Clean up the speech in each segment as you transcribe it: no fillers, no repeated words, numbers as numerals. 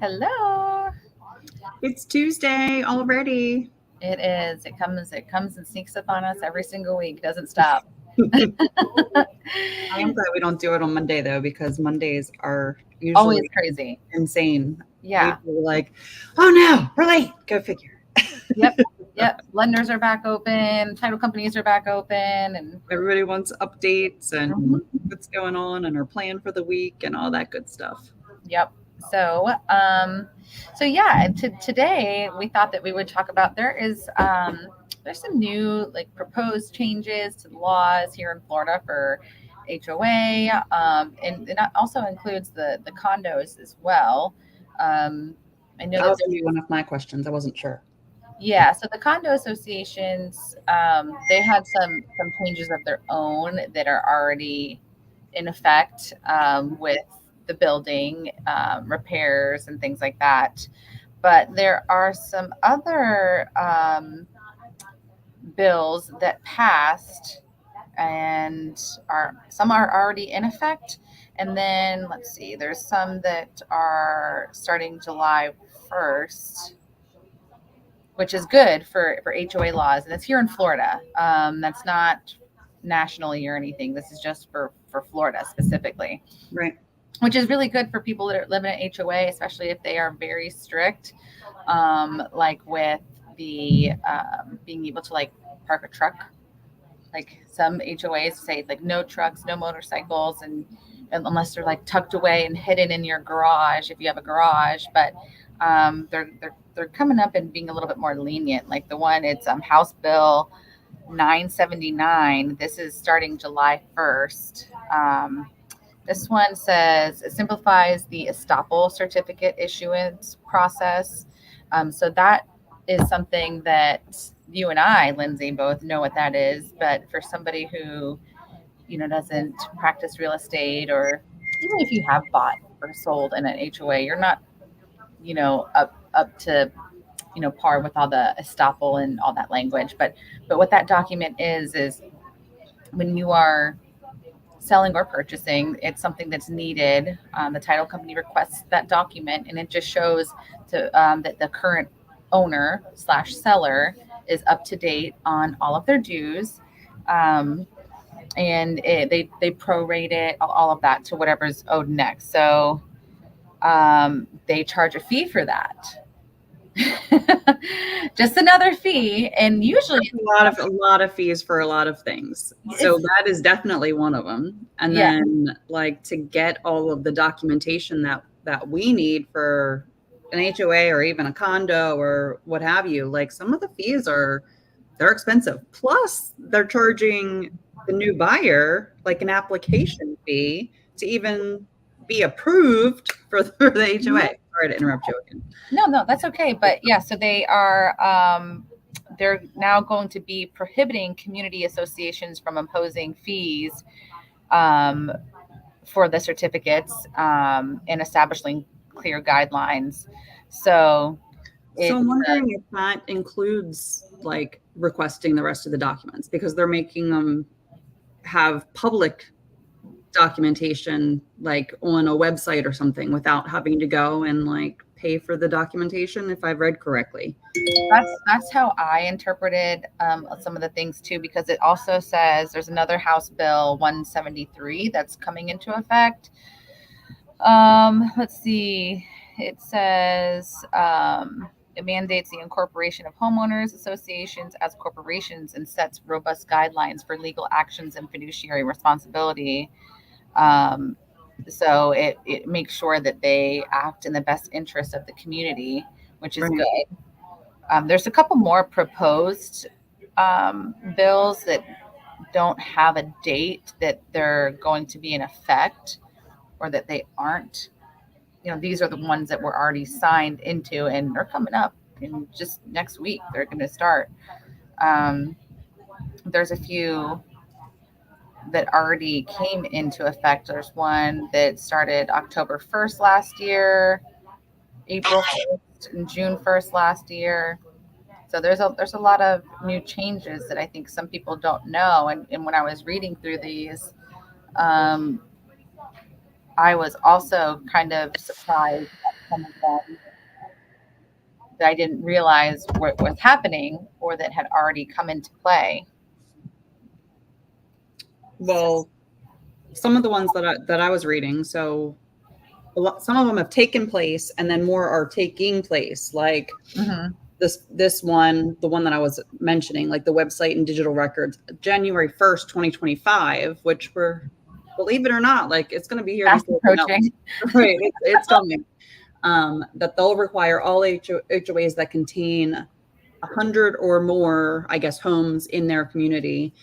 Hello. It's Tuesday already. It is. It comes and sneaks up on us every single week. Doesn't stop. I am glad we don't do it on Monday though, because Mondays are Always usually crazy. insane. Yeah. Usually like, oh no, we're late. Go figure. Yep. Yep. Lenders are back open. Title companies are back open, and Everybody wants updates and Mhm. what's going on and our plan for the week and all that good stuff. Yep. So, yeah. Today we thought that we would talk about there's some new like proposed changes to the laws here in Florida for HOA, and that also includes the condos as well. Um, I know That that was gonna be one of my questions. I wasn't sure. yeah, so the condo associations, they had some changes of their own that are already in effect with the building repairs and things like that. But there are some other bills that passed and are already in effect. And then let's see, there's some that are starting July 1st, which is good for HOA laws, and it's here in Florida. That's not nationally or anything. This is just for Florida specifically, Right. which is really good for people that are living in HOA, especially if they are very strict, like with the being able to like park a truck. Like some HOAs say like no trucks, no motorcycles, and unless they're like tucked away and hidden in your garage if you have a garage. But they're coming up and being a little bit more lenient. Like the one, it's House Bill 979. This is starting July 1st. This one says it simplifies the estoppel certificate issuance process. So that is something that you and I, Lindsay, both know what that is. But for somebody who, doesn't practice real estate, or even if you have bought or sold in an HOA, you're not, up to, par with all the estoppel and all that language. But what that document is when you are selling or purchasing, it's something that's needed. The title company requests that document, and it just shows that the current owner slash seller is up to date on all of their dues. Um, and they prorate it, all of that to whatever's owed next. So they charge a fee for that. Just another fee, and usually A lot of fees for a lot of things. So it's that is definitely one of them. And yeah. then like to get all of the documentation that we need for an HOA or even a condo or what have you, like some of the fees they're expensive. Plus they're charging the new buyer like an application fee to even be approved for the HOA. Sorry to interrupt you again. No, that's okay. But yeah, so they're now going to be prohibiting community associations from imposing fees um, for the certificates and establishing clear guidelines. So So it's I'm wondering if that includes like requesting the rest of the documents because they're making them have public documentation like on a website or something without having to go and like pay for the documentation if I've read correctly. that's how I interpreted some of the things too, because it also says there's another House Bill 173 that's coming into effect. Let's see. It says it mandates the incorporation of homeowners associations as corporations and sets robust guidelines for legal actions and fiduciary responsibility. Um, so it makes sure that they act in the best interest of the community, which is Right. good. There's a couple more proposed bills that don't have a date that they're going to be in effect, or that they aren't. These are the ones that were already signed into and they're coming up in just next week. They're going to start. Um, there's a few that already came into effect. There's one that started October 1st last year, April 1st, and June 1st last year. So there's a lot of new changes that I think some people don't know. And when I was reading through these, um, I was also kind of surprised some of them that I didn't realize what was happening or that had already come into play. Well, some of the ones that I was reading, so some of them have taken place, and then more are taking place. Like Mm-hmm. this one, the one that I was mentioning, like the website and digital records, January 1st, 2025, which we're, believe it or not, like it's going to be here Fast before we know approaching. it. Right, it's coming. That they'll require all HOAs that contain 100 or more, I guess, homes in their community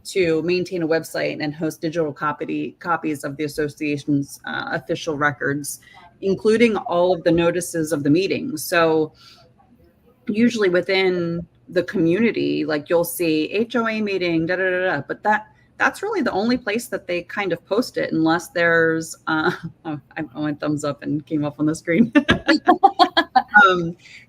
to maintain a website and host digital copies of the association's official records, including all of the notices of the meetings. So usually within the community, like you'll see HOA meeting, da da da da, but that's really the only place that they kind of post it, unless there's oh, I went thumbs up and came up on the screen.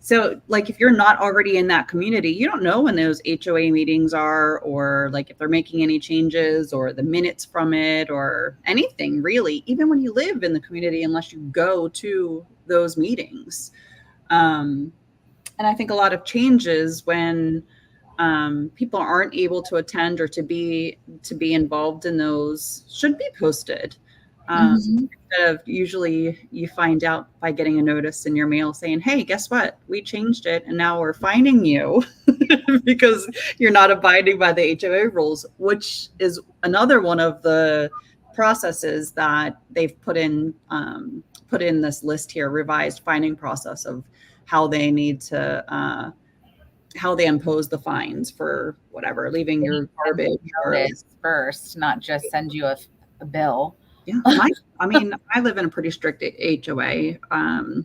So like if you're not already in that community, you don't know when those HOA meetings are, or like if they're making any changes or the minutes from it or anything really, even when you live in the community, unless you go to those meetings. And I think a lot of changes when people aren't able to attend or to be involved in those should be posted. Mm-hmm. Instead of usually you find out by getting a notice in your mail saying, "Hey, guess what? We changed it, and now we're finding you because you're not abiding by the HOA rules," which is another one of the processes that they've put in this list here, revised finding process of how they need to how they impose the fines for whatever, leaving your garbage or Notice first, not just send you a bill. yeah. I mean, I live in a pretty strict HOA, and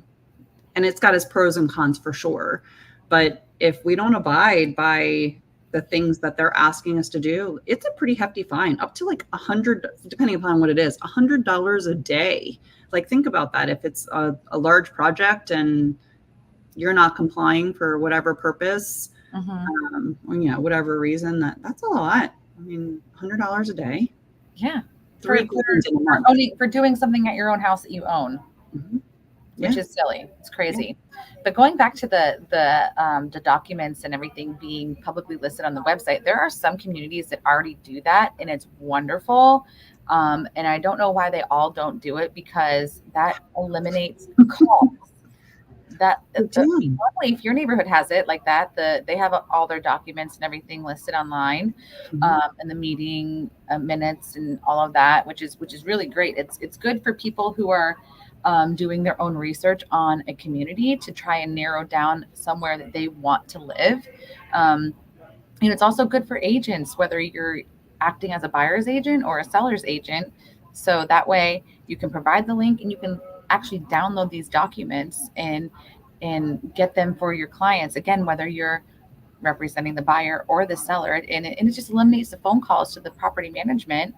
it's got its pros and cons for sure. But if we don't abide by the things that they're asking us to do, it's a pretty hefty fine, up to like 100, depending upon what it is, $100 a day. Like think about that. If it's a large project and you're not complying for whatever purpose, or, you know, whatever reason, that's a lot. I mean, $100 a day, Yeah. three cleanings in a month. For doing something at your own house that you own, Mhm. which Yeah. is silly. It's crazy. But going back to the documents and everything being publicly listed on the website, there are some communities that already do that, and it's wonderful. And I don't know why they all don't do it, because that eliminates calls. That They do. Normally, if your neighborhood has it like that, they have all their documents and everything listed online, Mhm. and the meeting minutes and all of that, which is really great. It's good for people who are doing their own research on a community to try and narrow down somewhere that they want to live. Um, and it's also good for agents, whether you're acting as a buyer's agent or a seller's agent. So that way you can provide the link and you can actually download these documents and get them for your clients. Again, whether you're representing the buyer or the seller, and it just eliminates the phone calls to the property management,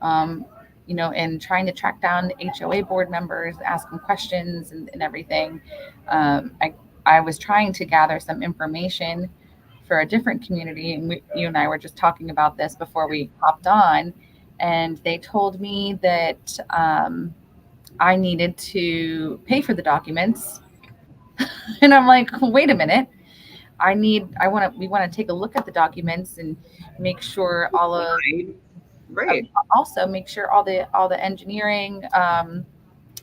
um, and trying to track down the HOA board members, ask them questions and everything. I was trying to gather some information for a different community, and you and I were just talking about this before we hopped on, and they told me that I needed to pay for the documents, and I'm like, wait a minute. We want to take a look at the documents and make sure Right. also make sure all the engineering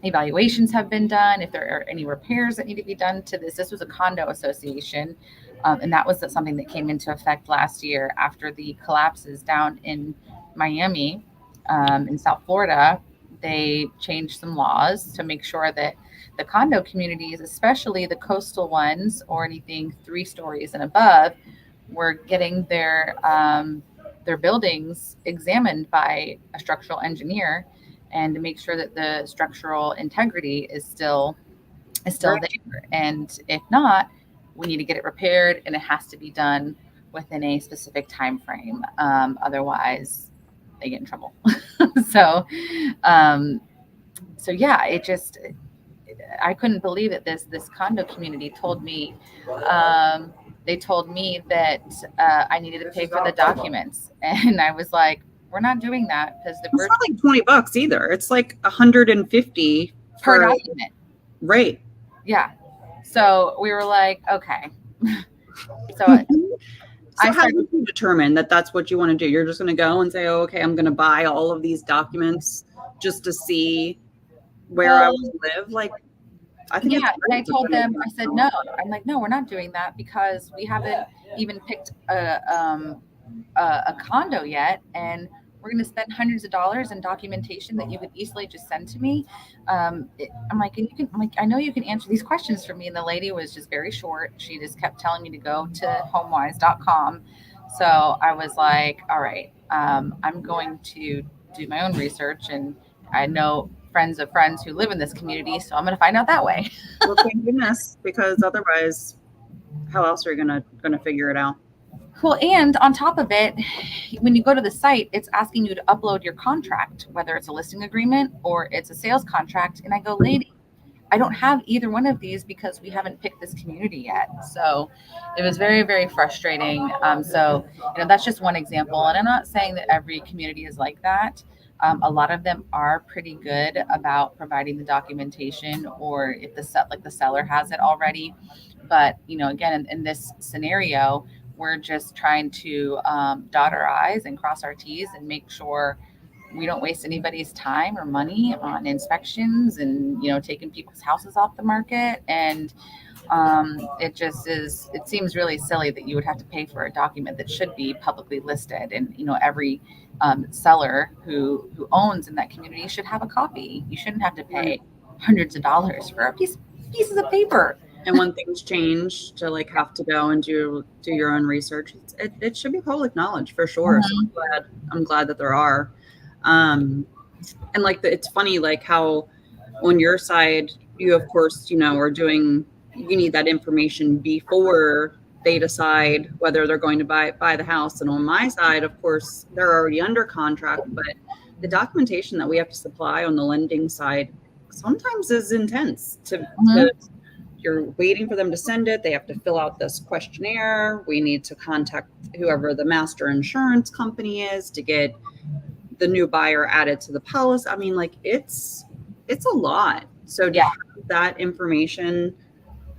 evaluations have been done. If there are any repairs that need to be done to this was a condo association, and that was something that came into effect last year after the collapses down in Miami, in South Florida. They changed some laws to make sure that the condo communities, especially the coastal ones or anything 3 stories and above, were getting their buildings examined by a structural engineer, and to make sure that the structural integrity is still Right. there. And if not, we need to get it repaired, and it has to be done within a specific time frame. Otherwise, they get in trouble. so, um, so yeah, I couldn't believe that this condo community told me. They told me that I needed to pay for the documents, and I was like, "We're not doing that because the It's not like $20 either. It's like 150 per for document." right. Yeah. So we were like, okay. So So I how started. did you determine that that's what you want to do? You're just going to go and say, oh, okay, I'm going to buy all of these documents just to see where I Well, want to live. Like, I think it's yeah, and I great to told kind of them, get I said, know. no. I'm like, no, we're not doing that because we haven't even picked a condo yet, and we're going to spend hundreds of dollars in documentation that you could easily just send to me. I'm like, and you can, I'm like, I know you can answer these questions for me. And the lady was just very short. She just kept telling me to go to homewise.com. So I was like, all right, I'm going to do my own research, and I know friends of friends who live in this community, so I'm going to find out that way. Well, thank goodness, because otherwise, how else are you gonna figure it out? Cool. And on top of it, when you go to the site, it's asking you to upload your contract, whether it's a listing agreement or it's a sales contract. And I go, lady, I don't have either one of these because we haven't picked this community yet. So it was very, very frustrating. That's just one example. And I'm not saying that every community is like that. A lot of them are pretty good about providing the documentation, or if like the seller has it already. But again, in this scenario, we're just trying to dot our I's and cross our T's and make sure we don't waste anybody's time or money on inspections and taking people's houses off the market. And it seems really silly that you would have to pay for a document that should be publicly listed, and every seller who owns in that community should have a copy. You shouldn't have to Right. pay hundreds of dollars for pieces of paper. And when things change to like have to go and do your own research, it should be public knowledge for sure. So Mhm. I'm glad that there are. Um, and like it's funny like how on your side you of course are doing, you need that information before they decide whether they're going to buy the house, and on my side of course they're already under contract, but the documentation that we have to supply on the lending side sometimes is intense to Mhm. you're waiting for them to send it. They have to fill out this questionnaire. We need to contact whoever the master insurance company is to get the new buyer added to the policy. I mean, like it's a lot. So to Yeah. have that information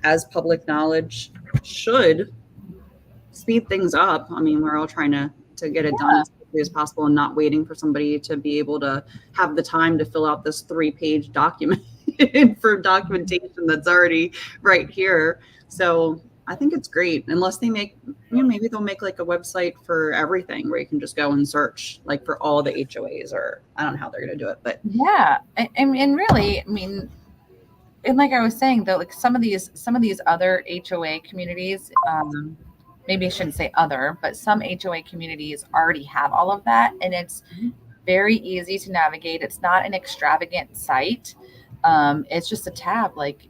as public knowledge should speed things up. I mean, we're all trying to get it done as quickly as possible and not waiting for somebody to be able to have the time to fill out this 3-page document for documentation that's already right here. So I think it's great, unless they make, maybe they'll make like a website for everything where you can just go and search like for all the HOAs, or I don't know how they're going to do it, but Yeah. And really, I mean, and like I was saying though, like some of these other HOA communities, maybe I shouldn't say other, but some HOA communities already have all of that, and it's very easy to navigate. It's not an extravagant site. It's just a tab, like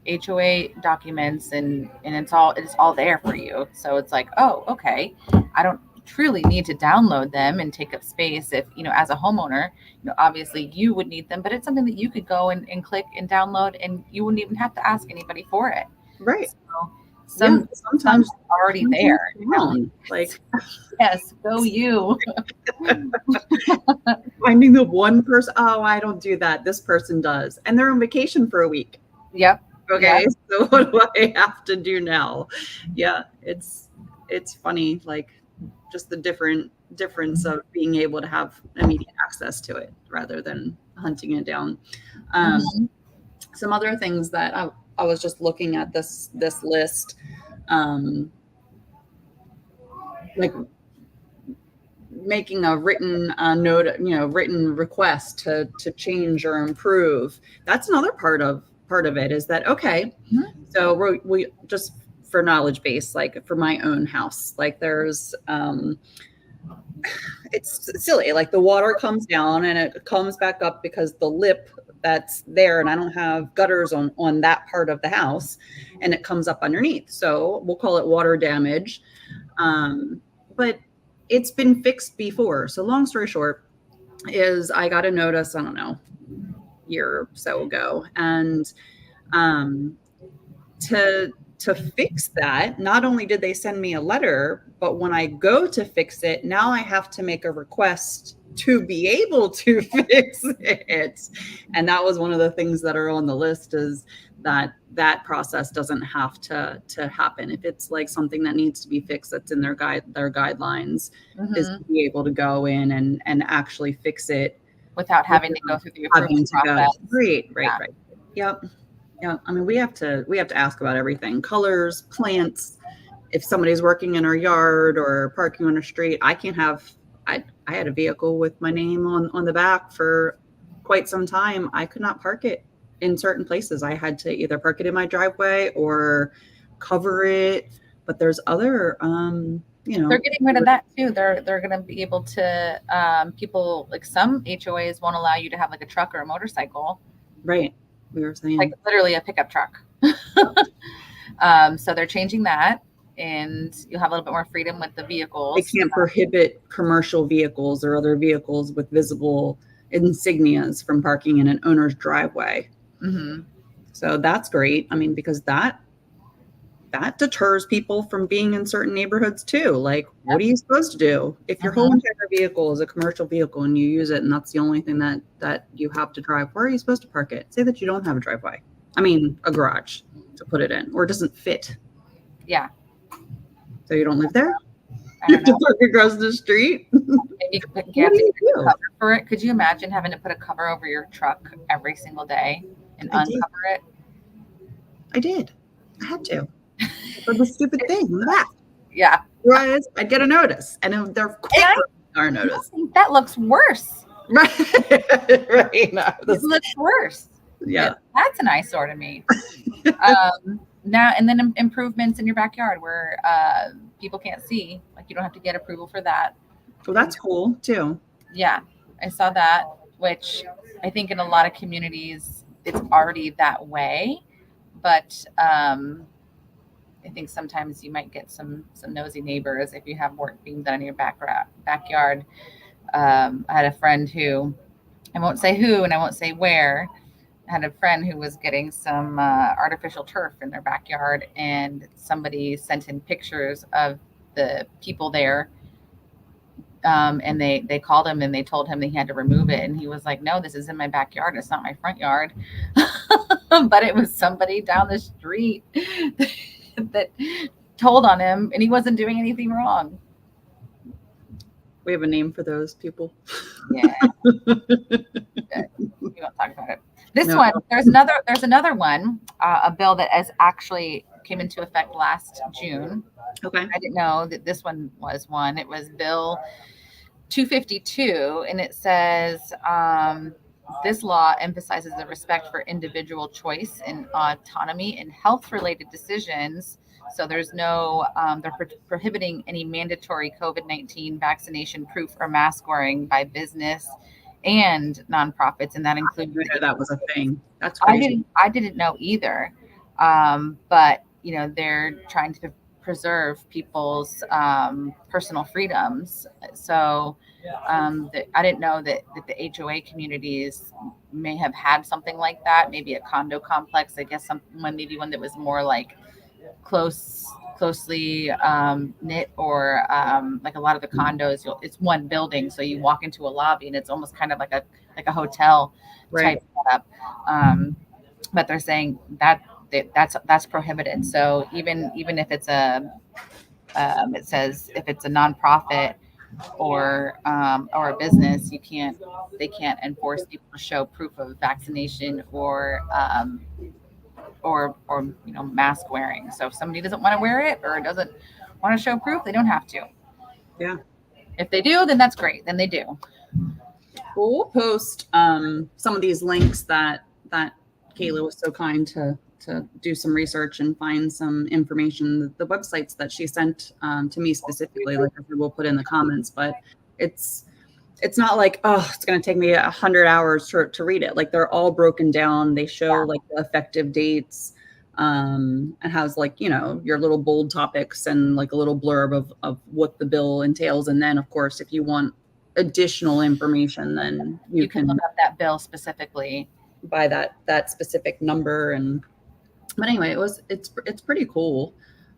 HOA documents, and it's all there for you. So it's like, oh, okay, I don't truly need to download them and take up space. If as a homeowner, obviously you would need them, but it's something that you could go and click and download, and you wouldn't even have to ask anybody for it. right. So Yeah. some Sometimes are already something's there. wrong. Like Yes, go you. finding the one person, oh, I don't do that. This person does. And they're on vacation for a week. Yep. Yep. Okay. So what do I have to do now? Yeah, it's funny, like just the difference of being able to have immediate access to it rather than hunting it down. Um, Mhm. some other things that I was just looking at this list, um, like making a written note, written request to change or improve. That's another part of it, is that okay? Mhm. So we just for knowledge base, like for my own house, like there's it's silly, like the water comes down and it comes back up because the lip that's there, and I don't have gutters on that part of the house, and it comes up underneath, so we'll call it water damage. But it's been fixed before. So long story short is I got a notice, I don't know, year or so ago, and um, to fix that, not only did they send me a letter, but when I go to fix it, now I have to make a request to be able to fix it. And that was one of the things that are on the list, is that process doesn't have to happen. If it's like something that needs to be fixed, that's in their guidelines, is to be able to go in and actually fix it without having to go through the approval process. Right. Yep. Yeah. I mean, we have to ask about everything: colors, plants. If somebody's working in our yard or parking on a street, I can't have. I had a vehicle with my name on the back for quite some time. I could not park it in certain places. I had to either park it in my driveway or cover it. But there's other, they're getting rid of that too. They're going to be able to, people, like some HOAs won't allow you to have like a truck or a motorcycle. Right. We were saying like literally a pickup truck. So they're changing that, and you'll have a little bit more freedom with the vehicles. They can't prohibit commercial vehicles or other vehicles with visible insignias from parking in an owner's driveway. Mm-hmm. So that's great. I mean, because that deters people from being in certain neighborhoods too. Like, what are you supposed to do if your whole entire vehicle is a commercial vehicle and you use it and that's the only thing that you have to drive? Where are you supposed to park it? Say that you don't have a driveway. I mean, a garage to put it in, or it doesn't fit. Yeah. So you don't live there? You have to park across the street? You have to put a cover for it. Could you imagine having to put a cover over your truck every single day and uncover it? I did. I had to. For the stupid thing in the back. Yeah. Whereas I'd get a notice, and they're quicker our notice. That looks worse. Right. Right. No, this looks worse. Yeah. That's an eyesore to me. Now, and then improvements in your backyard where people can't see, like you don't have to get approval for that. Well, that's cool too. Yeah, I saw that, which I think in a lot of communities it's already that way, but I think sometimes you might get some nosy neighbors if you have work being done in your backyard. I had a friend who, I won't say who and I won't say where. I had a friend who was getting some artificial turf in their backyard, and somebody sent in pictures of the people there. And they called him and they told him that he had to remove it. And he was like, no, this is in my backyard. It's not my front yard. But it was somebody down the street that told on him, and he wasn't doing anything wrong. We have a name for those people. Yeah. We won't talk about it. This one, there's another one, a bill that has actually came into effect last June. Okay. I didn't know that this one was one. It was Bill 252, and it says this law emphasizes the respect for individual choice and autonomy in health-related decisions. So there's no, they're prohibiting any mandatory COVID-19 vaccination proof or mask wearing by business and nonprofits, and that includes. That was a thing. That's crazy. I didn't know either, but they're trying to preserve people's personal freedoms. So I didn't know that the HOA communities may have had something like that. Maybe a condo complex. I guess maybe one that was more like closely knit, or like a lot of the condos, it's one building, so you walk into a lobby and it's almost kind of like a hotel type setup. But they're saying that's prohibited. So even if it's it says if it's a nonprofit or a business, they can't enforce people to show proof of vaccination or mask wearing. So if somebody doesn't want to wear it or doesn't want to show proof, they don't have to. Yeah. If they do, then that's great. Then they do. We'll post some of these links that Kayla was so kind to do some research and find some information. The websites that she sent to me specifically, like we'll put in the comments, but it's not like, it's going to take me 100 hours to read it. Like they're all broken down. They show like the effective dates, and has like, your little bold topics and like a little blurb of what the bill entails. And then of course, if you want additional information, then you can look up that bill specifically by that specific number. But anyway, it's pretty cool.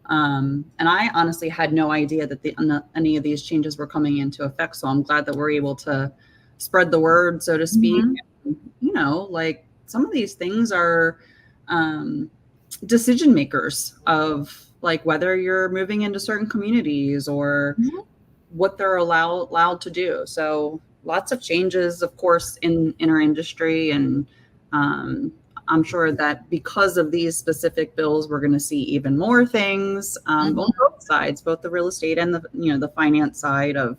And I honestly had no idea that any of these changes were coming into effect. So I'm glad that we're able to spread the word, so to speak. Mm-hmm. Like some of these things are decision makers of like whether you're moving into certain communities or Mhm. what they're allowed to do. So lots of changes, of course, in our industry, and um, I'm sure that because of these specific bills, we're going to see even more things on Mhm. both sides, both the real estate and the finance side of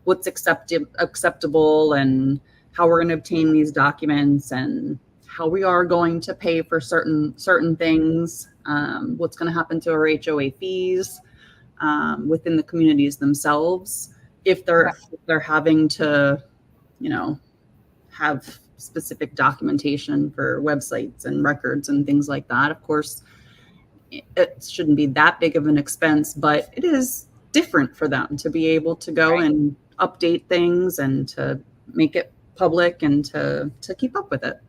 what's acceptable and how we're going to obtain these documents and how we are going to pay for certain things. What's going to happen to our HOA fees within the communities themselves if Right. they're having to, you know, have specific documentation for websites and records and things like that. Of course, it shouldn't be that big of an expense, but it is different for them to be able to go Right. and update things and to make it public and to keep up with it.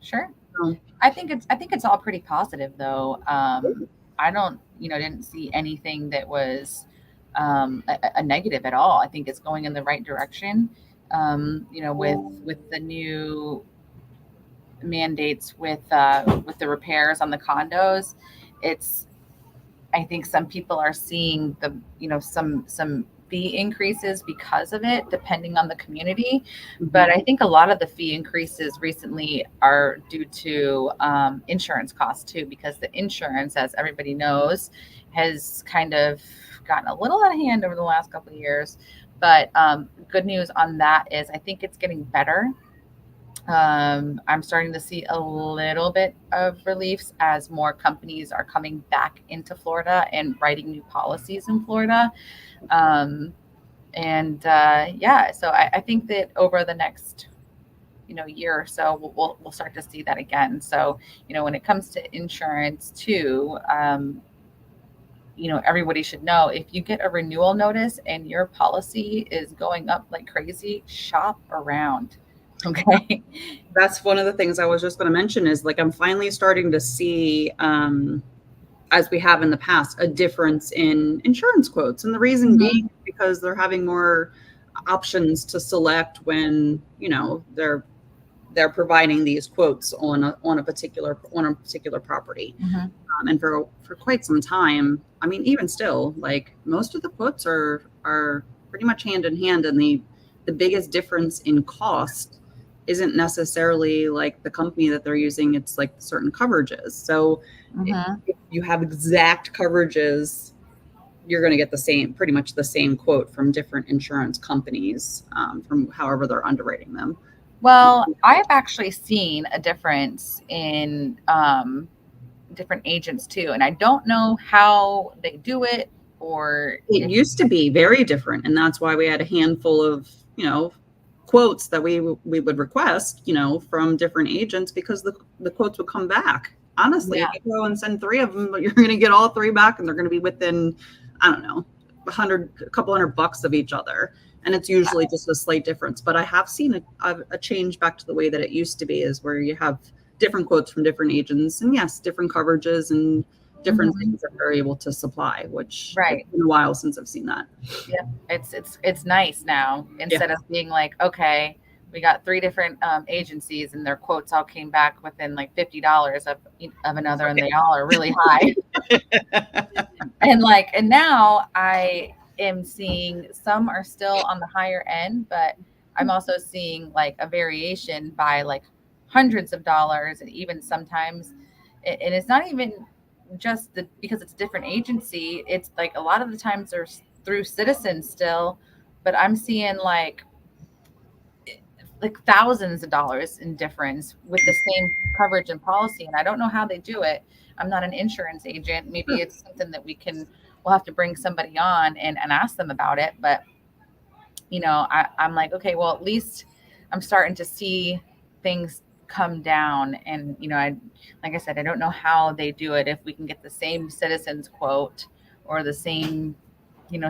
Sure. So, I think it's all pretty positive though. I don't, didn't see anything that was a negative at all. I think it's going in the right direction. With the new mandates with the repairs on the condos, it's I think some people are seeing some fee increases because of it, depending on the community. But mhm. I think a lot of the fee increases recently are due to insurance costs too, because the insurance, as everybody knows, has kind of gotten a little out of hand over the last couple of years. But good news on that is I think it's getting better. I'm starting to see a little bit of reliefs as more companies are coming back into Florida and writing new policies in Florida. Um, so I think that over the next year or so we'll start to see that again. So when it comes to insurance too, everybody should know if you get a renewal notice and your policy is going up like crazy, shop around. Okay. That's one of the things I was just going to mention is like I'm finally starting to see as we have in the past, a difference in insurance quotes. And the reason being Mhm. because they're having more options to select when, they're providing these quotes on a particular property. Mhm. And for quite some time, I mean, even still, like most of the quotes are pretty much hand in hand, and the biggest difference in cost isn't necessarily like the company that they're using, it's like certain coverages. So Mhm. if you have exact coverages, you're going to get pretty much the same quote from different insurance companies, from however they're underwriting them. Well, I've actually seen a difference in different agents too, and I don't know how they do it or It if used to be very different, and that's why we had a handful of, quotes that we would request, from different agents because the quotes would come back. Honestly, if yeah, you go and send three of them, you're going to get all three back, and they're going to be within, I don't know, a couple $100 of each other, and it's usually just a slight difference. But I have seen a change back to the way that it used to be, is where you have different quotes from different agents, and yes, different coverages and different hmm things that they're able to supply, which it's right. been a while since I've seen that. Yeah, it's nice now Yeah. instead of being like, okay, we got three different agencies and their quotes all came back within like $50 of another, and they all are really high. And now I am seeing some are still on the higher end, but I'm also seeing like a variation by like hundreds of dollars, and even sometimes and it's not even just because it's a different agency. It's like a lot of the times there's through Citizens still, but I'm seeing like thousands of dollars in difference with the same coverage and policy, and I don't know how they do it. I'm not an insurance agent. Maybe Sure. it's something that we'll have to bring somebody on and ask them about it. But I'm like, okay, well, at least I'm starting to see things come down. And I like I said, I don't know how they do it, if we can get the same Citizens quote or the same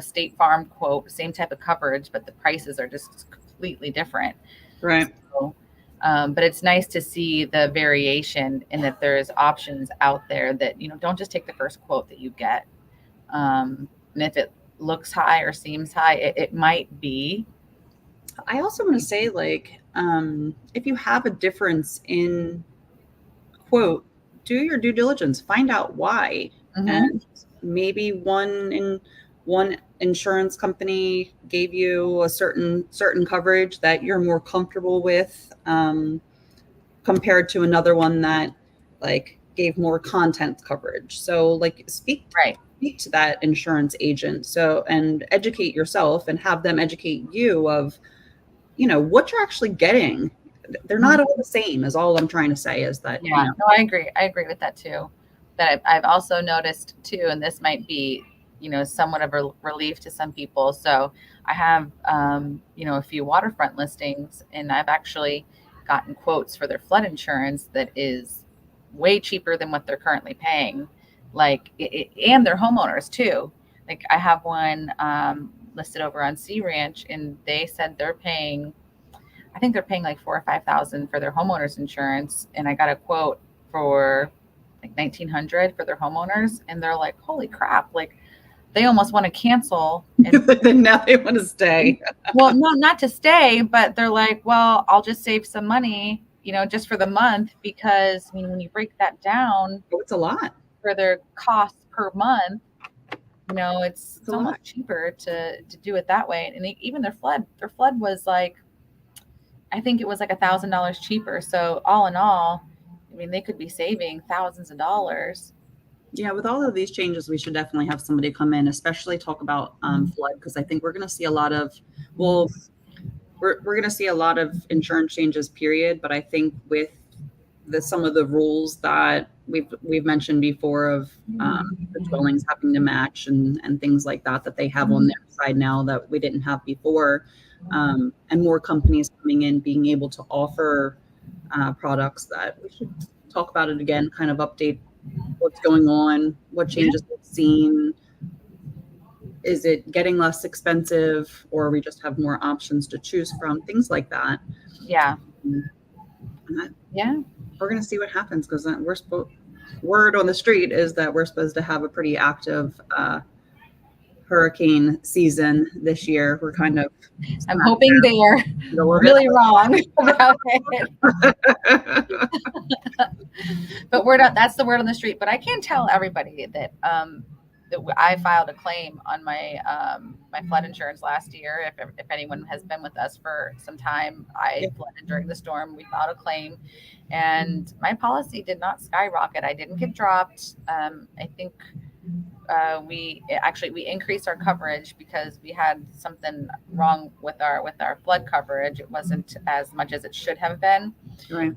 State Farm quote, same type of coverage, but the prices are just completely different. Right. So, but it's nice to see the variation and that there's options out there that don't just take the first quote that you get. And if it looks high or seems high, it might be. I also want to say, like, if you have a difference in quote, do your due diligence, find out why. Mm-hmm. And maybe one insurance company gave you a certain coverage that you're more comfortable with, compared to another one that like gave more content coverage. So like Right. speak to that insurance agent, so, and educate yourself and have them educate you of, what you're actually getting. They're not all the same, is all I'm trying to say, is that, Yeah, no, I agree. I agree with that too. That I've also noticed too, and this might be, somewhat of a relief to some people. So I have, a few waterfront listings, and I've actually gotten quotes for their flood insurance that is way cheaper than what they're currently paying. Like, and their homeowners too. Like I have one listed over on Sea Ranch, and they said they're paying, I think they're paying like 4 or 5 thousand for their homeowners insurance, and I got a quote for like 1,900 for their homeowners, and they're like, "Holy crap!" Like they almost want to cancel. And but then now they want to stay. well, no, not to stay, but they're like, "Well, I'll just save some money, just for the month because I mean, when you break that down Oh, it's a lot. for their costs per month, It's it's a lot. almost cheaper to do it that way." And even their flood was like, I think it was like $1,000 cheaper. So all in all, I mean, they could be saving thousands of dollars. Yeah, with all of these changes, we should definitely have somebody come in, especially talk about flood, because I think we're going to see a lot of, well, we're going to see a lot of insurance changes, period. But I think with some of the rules that we've mentioned before of, the dwellings having to match and things like that they have on their side now that we didn't have before, and more companies coming in being able to offer products, that we should talk about it again, kind of update what's going on, what Yeah, changes we've seen. Is it getting less expensive, or we just have more options to choose from? Things like that. yeah, And that, yeah, we're going to see what happens, because word on the street is that we're supposed to have a pretty active hurricane season this year. We're kind of I'm smack hoping they are a little really wrong about it. bit. But we're not. That's the word on the street. But I can tell everybody that I filed a claim on my flood insurance last year. If anyone has been with us for some time, I Yeah. flooded during the storm. We filed a claim, and my policy did not skyrocket. I didn't get dropped. I think we increased our coverage because we had something wrong with our flood coverage. It wasn't as much as it should have been. Right.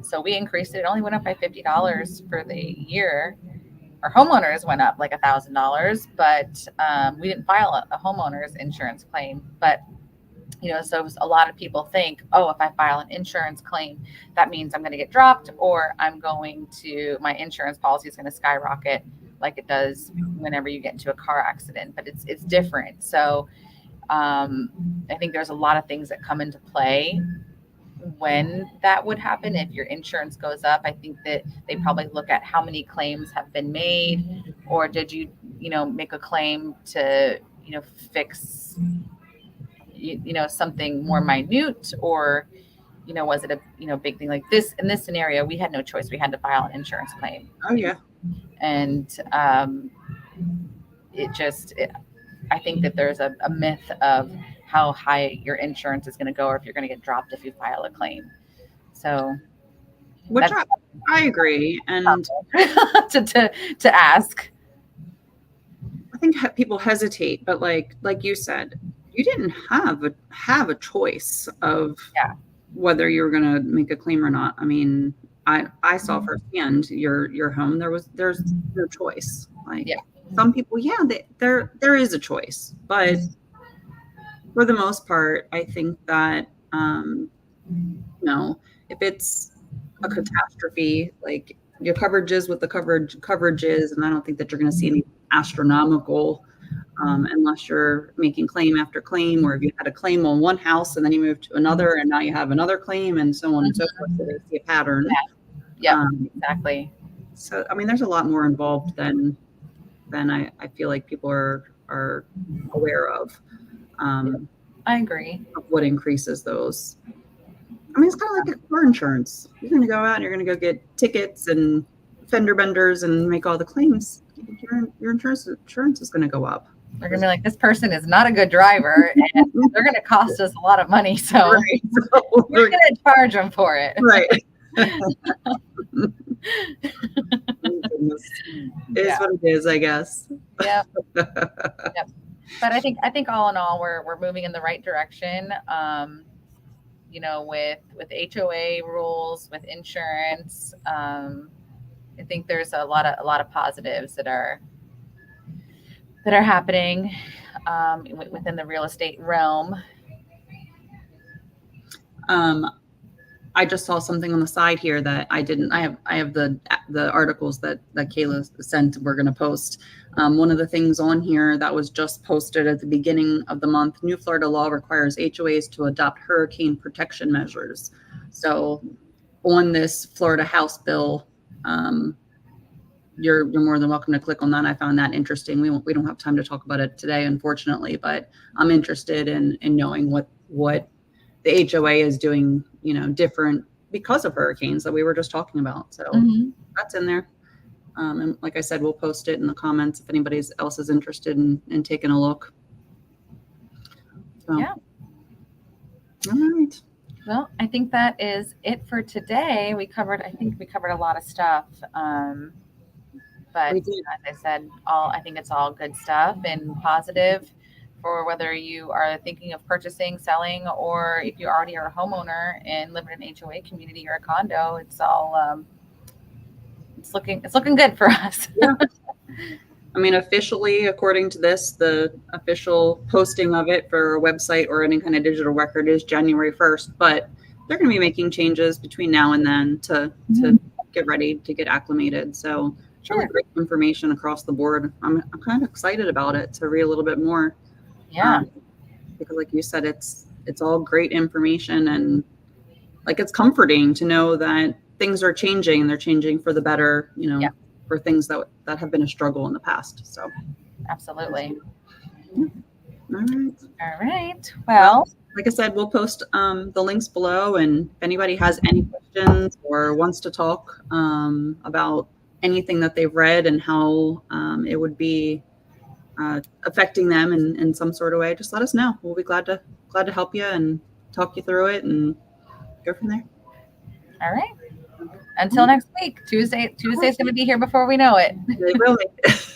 So we increased it. It only went up by $50 for the year. Our homeowners went up like $1,000, but we didn't file a homeowners insurance claim. But so a lot of people think, oh, if I file an insurance claim, that means I'm going to get dropped, or my insurance policy is going to skyrocket like it does whenever you get into a car accident. But it's different. So I think there's a lot of things that come into play when that would happen. If your insurance goes up, I think that they probably look at how many claims have been made, or did you make a claim to fix something more minute, or was it a big thing. Like this, in this scenario, we had no choice, we had to file an insurance claim. Oh yeah. And I think that there's a myth of how high your insurance is going to go, or if you're going to get dropped if you file a claim. So Which that's I agree. And to ask. I think people hesitate, but like you said, you didn't have a choice of Yeah. whether you were going to make a claim or not. I mean, I saw firsthand your home. There's no choice. Like, Yeah. some people, yeah, there is a choice, but for the most part, I think that, if it's a catastrophe, like, your coverage is what the coverage is, and I don't think that you're going to see any astronomical, unless you're making claim after claim, or if you had a claim on one house and then you move to another and now you have another claim, and so on and so forth. So they see a pattern. Yep. Um, Exactly. so I mean, there's a lot more involved than I feel like people are aware of. I agree. Of what increases those. I mean, it's kind of like a car insurance. You're going to go out and you're going to go get tickets and fender benders and make all the claims, your insurance is going to go up. They're going to be like, this person is not a good driver, and they're going to cost us a lot of money. So, right. So we're going to charge them for it. Right. It is what it is, I guess. Yep. Yep. But I think all in all, we're moving in the right direction. You know, with HOA rules, with insurance, I think there's a lot of positives that are happening within the real estate realm. I just saw something on the side here that I didn't. I have the articles that Kayla sent. We're going to post. One of the things on here that was just posted at the beginning of the month: new Florida law requires HOAs to adopt hurricane protection measures. So, on this Florida House bill, you're more than welcome to click on that. I found that interesting. We don't have time to talk about it today, unfortunately, but I'm interested in knowing what the HOA is doing, you know, different because of hurricanes that we were just talking about. So that's in there. And like I said, we'll post it in the comments if anybody else is interested in taking a look. So, yeah. All right. Well, I think that is it for today. I think we covered a lot of stuff. But as I said, I think it's all good stuff and positive for whether you are thinking of purchasing, selling, or if you already are a homeowner and live in an HOA community or a condo. It's all it's looking good for us. Yeah. I mean, officially, according to this, the official posting of it for a website or any kind of digital record is January 1st, but they're going to be making changes between now and then to get ready to get acclimated. So really great information across the board. I'm kind of excited about it to read a little bit more. Yeah. Because like you said, it's all great information, and like it's comforting to know that things are changing and they're changing for the better, you know, for things that have been a struggle in the past. So absolutely. All right. Well, like I said, we'll post the links below, and if anybody has any questions or wants to talk about anything that they've read and how it would be affecting them in some sort of way, just let us know. We'll be glad to help you and talk you through it and go from there. All right. Until next week. Tuesday's going to be here before we know it. They will.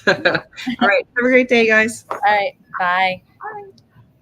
All right. Have a great day, guys. All right. Bye. Bye.